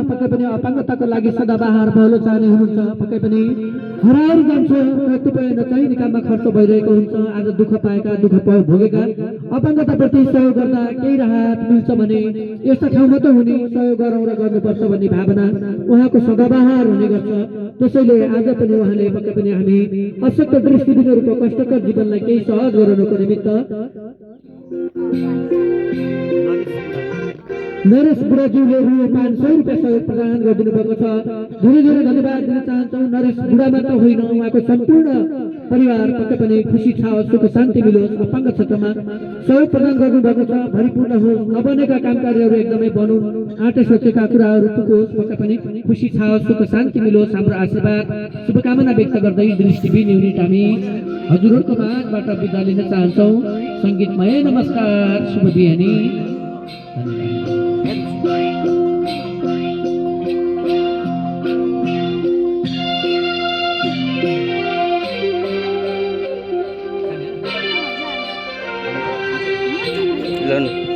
पक्कै पनि अपाङ्गताको लागि सदाबहार भलो चाहने हुनुहुन्छ। पक्कै पनि हराएर जान्छ, कतिपय नचाहिने काममा खर्च भइरहेको हुन्छ। आज दुःख पाएका, दुःख भोगेका अपाङ्गताप्रति सहयोग गर्दा केही राहत मिल्छ भने यस्ता ठाउँमा त हुने सहयोग गरौँ र गर्नुपर्छ भन्ने भावना उहाँको सदाबहार हुने गर्छ। त्यसैले आज पनि उहाँले पक्कै पनि हामी अशक्त दृष्टिविहीनहरूको कष्टकर जीवनलाई केही सहज गराउनको निमित्त नरेश बुढाज्यूले रु 500 रुपियाँ सहयोग प्रदान गरिदिनु भएको छ। धेरै धेरै धन्यवाद दिन चाहन्छौँ। नरेश बुढा मात्र होइन, उहाँको सम्पूर्ण परिवार पक्कै पनि खुसी छ, सुख शान्ति मिलोस्। अपाङ्ग क्षेत्रमा सहयोग प्रदान गर्नुभएको छ, भरिपूर्ण होस्, नबनेका काम कार्यहरू एकदमै बनुन्, आँटे सोचेका कुराहरू पुगोस्, पक्कै पनि खुसी छ, सुख शान्ति मिलोस्। हाम्रो आशीर्वाद शुभकामना व्यक्त गर्दै दृष्टिविहीन युनिट हामी हजुरहरूको माझबाट बिदा लिन चाहन्छौँ। सङ्गीतमय नमस्कार, शुभ बिहानी। Learn.